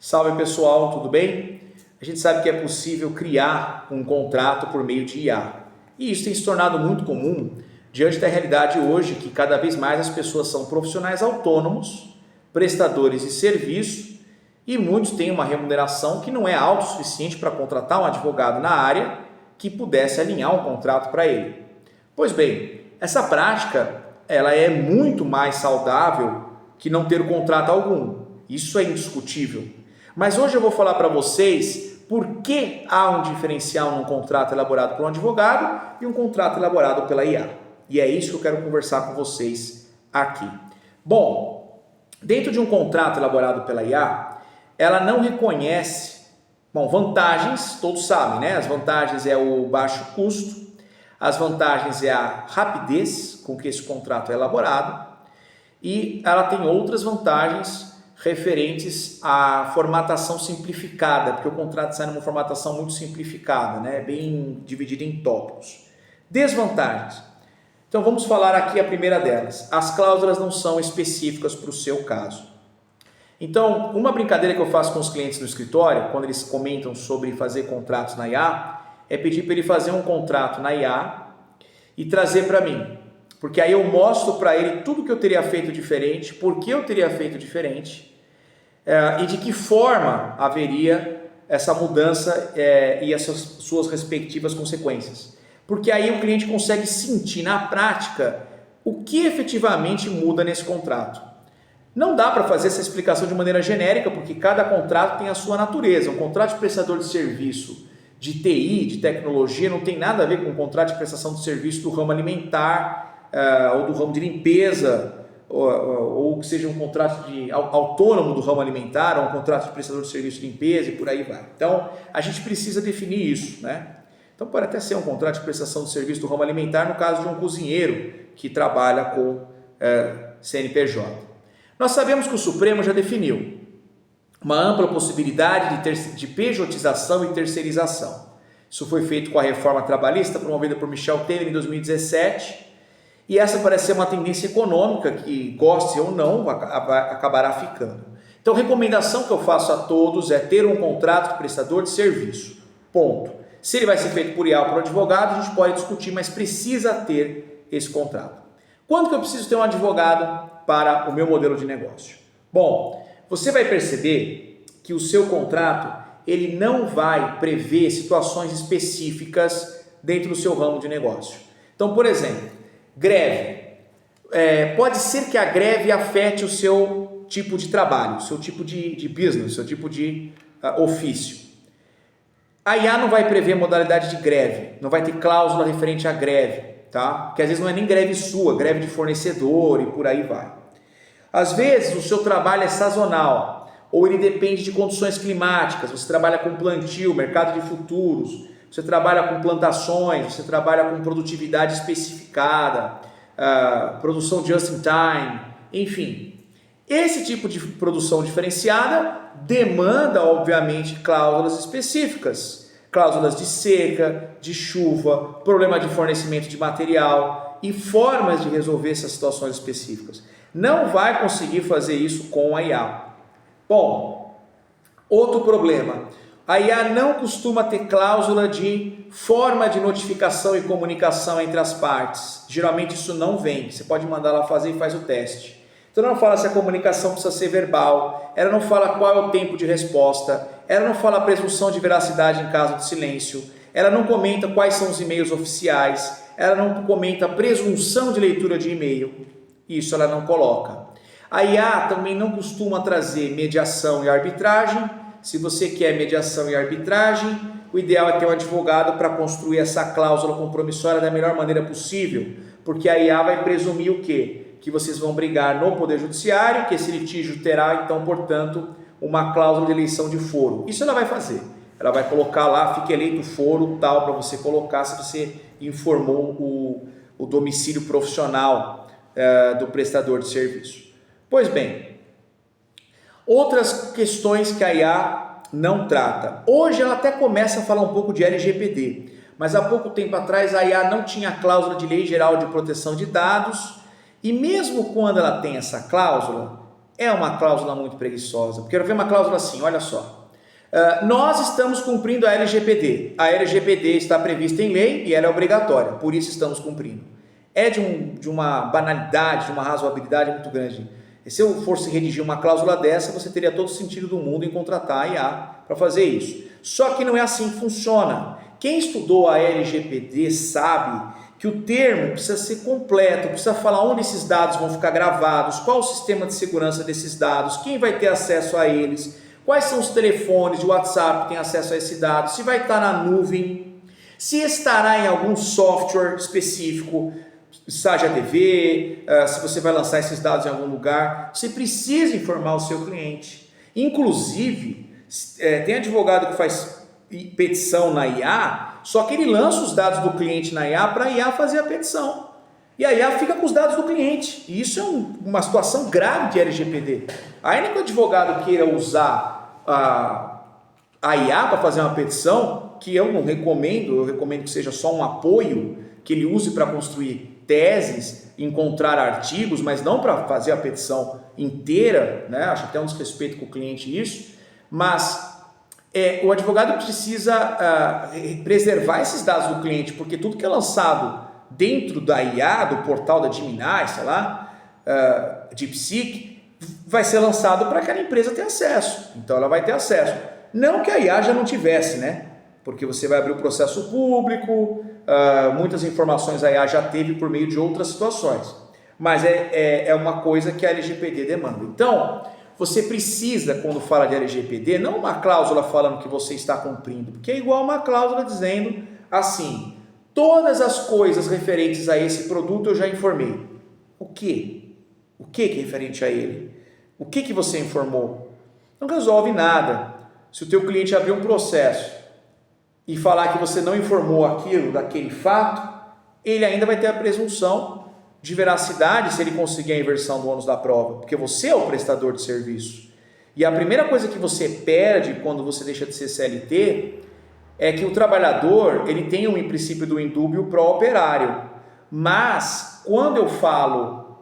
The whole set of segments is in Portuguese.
Salve pessoal, tudo bem? A gente sabe que é possível criar um contrato por meio de IA. E isso tem se tornado muito comum diante da realidade hoje que cada vez mais as pessoas são profissionais autônomos, prestadores de serviço e muitos têm uma remuneração que não é alta o suficiente para contratar um advogado na área que pudesse alinhar um contrato para ele. Pois bem, essa prática ela é muito mais saudável que não ter contrato algum. Isso é indiscutível. Mas hoje eu vou falar para vocês por que há um diferencial num contrato elaborado por um advogado e um contrato elaborado pela IA. E é isso que eu quero conversar com vocês aqui. Bom, dentro de um contrato elaborado pela IA, ela não reconhece, vantagens, todos sabem, né? As vantagens é o baixo custo, as vantagens é a rapidez com que esse contrato é elaborado e ela tem outras vantagens referentes à formatação simplificada, porque o contrato sai numa formatação muito simplificada, né? Bem dividido em tópicos. Desvantagens. Então vamos falar aqui a primeira delas. As cláusulas não são específicas para o seu caso. Então, uma brincadeira que eu faço com os clientes no escritório, quando eles comentam sobre fazer contratos na IA, é pedir para ele fazer um contrato na IA e trazer para mim. Porque aí eu mostro para ele tudo que eu teria feito diferente, por que eu teria feito diferente e de que forma haveria essa mudança e essas suas respectivas consequências. Porque aí o cliente consegue sentir na prática o que efetivamente muda nesse contrato. Não dá para fazer essa explicação de maneira genérica, porque cada contrato tem a sua natureza. Um contrato de prestador de serviço de TI, de tecnologia, não tem nada a ver com um contrato de prestação de serviço do ramo alimentar ou do ramo de limpeza, ou que seja um contrato autônomo do ramo alimentar, ou um contrato de prestador de serviço de limpeza e por aí vai. Então, a gente precisa definir isso, né? Então, pode até ser um contrato de prestação de serviço do ramo alimentar no caso de um cozinheiro que trabalha com CNPJ. Nós sabemos que o Supremo já definiu uma ampla possibilidade de pejotização e terceirização. Isso foi feito com a reforma trabalhista promovida por Michel Temer em 2017 e essa parece ser uma tendência econômica que, goste ou não, acabará ficando. Então, a recomendação que eu faço a todos é ter um contrato de prestador de serviço. Ponto. Se ele vai ser feito por IA ou por advogado, a gente pode discutir, mas precisa ter esse contrato. Quando que eu preciso ter um advogado para o meu modelo de negócio? Bom, você vai perceber que o seu contrato ele não vai prever situações específicas dentro do seu ramo de negócio. Então, por exemplo, greve. Pode ser que a greve afete o seu tipo de trabalho, o seu tipo de business, o seu tipo de ofício. A IA não vai prever modalidade de greve, não vai ter cláusula referente à greve, tá? Porque às vezes não é nem greve sua, greve de fornecedor e por aí vai. Às vezes o seu trabalho é sazonal, ou ele depende de condições climáticas, você trabalha com plantio, mercado de futuros, você trabalha com plantações, você trabalha com produtividade especificada, produção just in time, enfim. Esse tipo de produção diferenciada demanda, obviamente, cláusulas específicas, cláusulas de seca, de chuva, problema de fornecimento de material e formas de resolver essas situações específicas. Não vai conseguir fazer isso com a IA. Bom, outro problema, a IA não costuma ter cláusula de forma de notificação e comunicação entre as partes. Geralmente isso não vem, você pode mandar ela fazer e faz o teste. Então ela não fala se a comunicação precisa ser verbal, ela não fala qual é o tempo de resposta, ela não fala a presunção de veracidade em caso de silêncio, ela não comenta quais são os e-mails oficiais, ela não comenta a presunção de leitura de e-mail, isso ela não coloca. A IA também não costuma trazer mediação e arbitragem. Se você quer mediação e arbitragem, o ideal é ter um advogado para construir essa cláusula compromissória da melhor maneira possível, porque a IA vai presumir o quê? Que vocês vão brigar no Poder Judiciário, que esse litígio terá, então, portanto, uma cláusula de eleição de foro. Isso ela vai fazer. Ela vai colocar lá, fica eleito foro tal, para você colocar se você informou o domicílio profissional do prestador de serviço. Pois bem, outras questões que a IA não trata. Hoje ela até começa a falar um pouco de LGPD, mas há pouco tempo atrás a IA não tinha a cláusula de Lei Geral de Proteção de Dados. E mesmo quando ela tem essa cláusula, é uma cláusula muito preguiçosa, porque eu quero ver uma cláusula assim, olha só. Nós estamos cumprindo a LGPD. A LGPD está prevista em lei e ela é obrigatória, por isso estamos cumprindo. É de uma banalidade, de uma razoabilidade muito grande. E se eu fosse redigir uma cláusula dessa, você teria todo o sentido do mundo em contratar a IA para fazer isso. Só que não é assim que funciona. Quem estudou a LGPD sabe que o termo precisa ser completo, precisa falar onde esses dados vão ficar gravados, qual o sistema de segurança desses dados, quem vai ter acesso a eles, quais são os telefones de WhatsApp que têm acesso a esses dados, se vai estar na nuvem, se estará em algum software específico, Saja TV, se você vai lançar esses dados em algum lugar, você precisa informar o seu cliente. Inclusive, tem advogado que faz petição na IA, só que ele lança os dados do cliente na IA para a IA fazer a petição. E a IA fica com os dados do cliente. E isso é uma situação grave de LGPD. Ainda que o advogado queira usar a IA para fazer uma petição, que eu não recomendo, eu recomendo que seja só um apoio, que ele use para construir teses, encontrar artigos, mas não para fazer a petição inteira, né? Acho até um desrespeito com o cliente isso, mas o advogado precisa preservar esses dados do cliente, porque tudo que é lançado dentro da IA, do portal da Gemini, sei lá, DeepSeek, vai ser lançado para aquela empresa ter acesso, então ela vai ter acesso. Não que a IA já não tivesse, né? Porque você vai abrir o processo público, muitas informações a IA já teve por meio de outras situações, mas é uma coisa que a LGPD demanda. Então, você precisa, quando fala de LGPD, não uma cláusula falando que você está cumprindo, porque é igual uma cláusula dizendo assim, todas as coisas referentes a esse produto eu já informei. O quê? O que é referente a ele? O que você informou? Não resolve nada. Se o teu cliente abrir um processo e falar que você não informou aquilo, daquele fato, ele ainda vai ter a presunção de veracidade se ele conseguir a inversão do ônus da prova, porque você é o prestador de serviço. E a primeira coisa que você perde quando você deixa de ser CLT é que o trabalhador ele tem um princípio do indúbio pro operário. Mas quando eu falo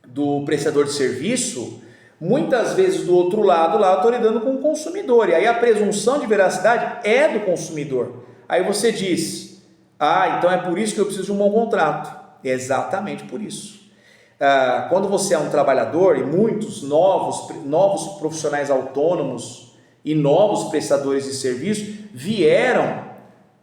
do prestador de serviço, muitas vezes do outro lado lá eu estou lidando com o consumidor, e aí a presunção de veracidade é do consumidor. Aí você diz, então é por isso que eu preciso de um bom contrato. É exatamente por isso. Quando você é um trabalhador, e muitos novos profissionais autônomos e novos prestadores de serviço vieram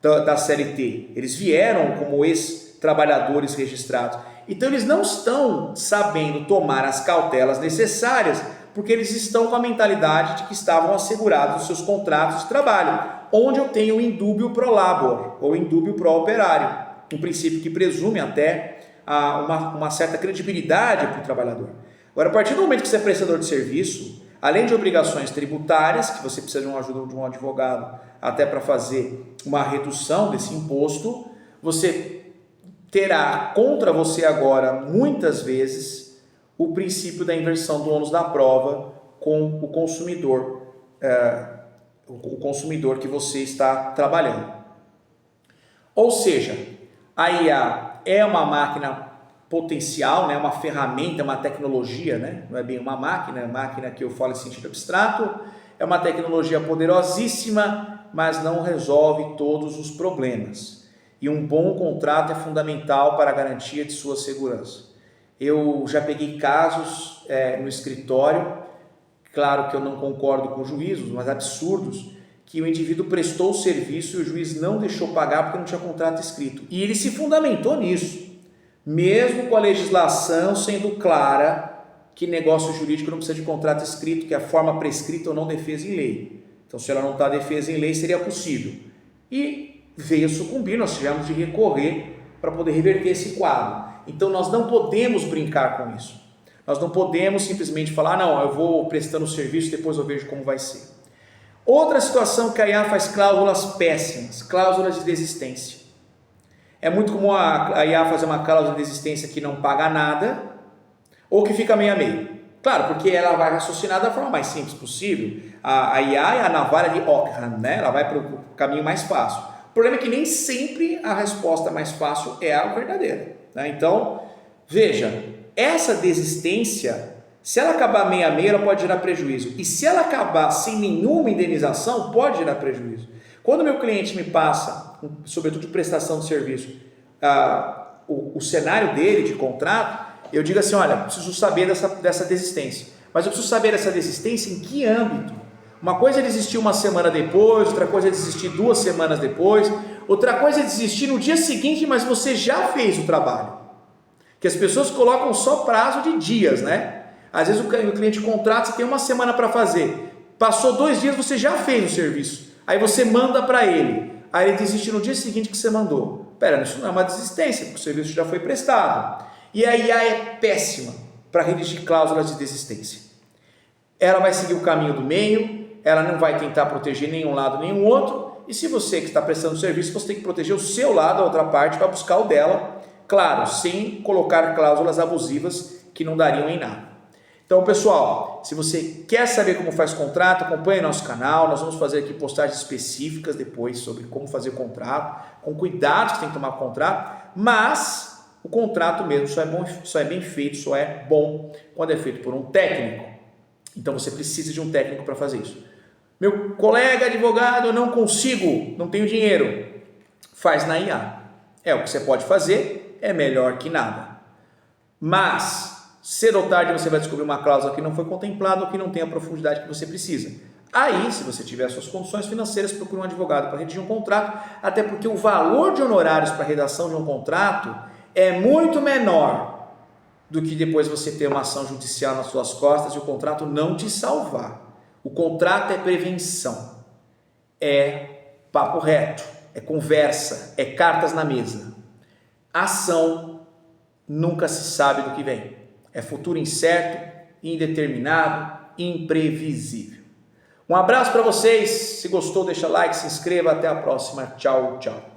da CLT, eles vieram como ex-trabalhadores registrados. Então eles não estão sabendo tomar as cautelas necessárias, porque eles estão com a mentalidade de que estavam assegurados nos seus contratos de trabalho, onde eu tenho o indúbio pro labor, ou indúbio pro operário, um princípio que presume até uma certa credibilidade para o trabalhador. Agora, a partir do momento que você é prestador de serviço, além de obrigações tributárias, que você precisa de uma ajuda de um advogado até para fazer uma redução desse imposto, você terá contra você agora, muitas vezes, o princípio da inversão do ônus da prova com o consumidor que você está trabalhando. Ou seja, a IA é uma máquina potencial, né? Uma ferramenta, uma tecnologia, né? Não é bem uma máquina que eu falo em sentido abstrato, é uma tecnologia poderosíssima, mas não resolve todos os problemas. E um bom contrato é fundamental para a garantia de sua segurança. Eu já peguei casos no escritório, claro que eu não concordo com juízos, mas absurdos, que o indivíduo prestou o serviço e o juiz não deixou pagar porque não tinha contrato escrito. E ele se fundamentou nisso, mesmo com a legislação sendo clara que negócio jurídico não precisa de contrato escrito, que é a forma prescrita ou não defesa em lei. Então, se ela não está defesa em lei, seria possível. E veio sucumbir, nós tivemos de recorrer para poder reverter esse quadro. Então, nós não podemos brincar com isso. Nós não podemos simplesmente falar, não, eu vou prestando o serviço, depois eu vejo como vai ser. Outra situação que a IA faz cláusulas péssimas, cláusulas de desistência. É muito comum a IA fazer uma cláusula de desistência que não paga nada ou que fica meio a meio. Claro, porque ela vai raciocinar da forma mais simples possível. A IA é a navalha de Ockham, né? Ela vai para o caminho mais fácil. O problema é que nem sempre a resposta mais fácil é a verdadeira, né? Então, veja, essa desistência Se ela acabar meia a meia, ela pode gerar prejuízo. E se ela acabar sem nenhuma indenização, pode gerar prejuízo. Quando o meu cliente me passa, sobretudo de prestação de serviço, o cenário dele de contrato, eu digo assim, olha, preciso saber dessa desistência. Mas eu preciso saber dessa desistência em que âmbito? Uma coisa é desistir uma semana depois, outra coisa é desistir 2 semanas depois, outra coisa é desistir no dia seguinte, mas você já fez o trabalho. Que as pessoas colocam só prazo de dias, né? Às vezes o cliente contrata, você tem 1 semana para fazer. Passou 2 dias, você já fez o serviço. Aí você manda para ele. Aí ele desiste no dia seguinte que você mandou. Pera, isso não é uma desistência, porque o serviço já foi prestado. E a IA é péssima para redigir cláusulas de desistência. Ela vai seguir o caminho do meio, ela não vai tentar proteger nenhum lado, nenhum outro. E se você que está prestando serviço, você tem que proteger o seu lado, a outra parte, para buscar o dela. Claro, sem colocar cláusulas abusivas que não dariam em nada. Então, pessoal, se você quer saber como faz contrato, acompanhe nosso canal. Nós vamos fazer aqui postagens específicas depois sobre como fazer contrato, com cuidados que tem que tomar com o contrato, mas o contrato mesmo só é bem feito, só é bom quando é feito por um técnico. Então, você precisa de um técnico para fazer isso. Meu colega advogado, eu não consigo, não tenho dinheiro. Faz na IA. É o que você pode fazer, é melhor que nada. Mas cedo ou tarde você vai descobrir uma cláusula que não foi contemplada ou que não tem a profundidade que você precisa. Aí, se você tiver suas condições financeiras, procure um advogado para redigir um contrato, até porque o valor de honorários para a redação de um contrato é muito menor do que depois você ter uma ação judicial nas suas costas e o contrato não te salvar. O contrato é prevenção, é papo reto, é conversa, é cartas na mesa. Ação nunca se sabe do que vem. É futuro incerto, indeterminado, imprevisível. Um abraço para vocês. Se gostou, deixa like, se inscreva. Até a próxima. Tchau, tchau.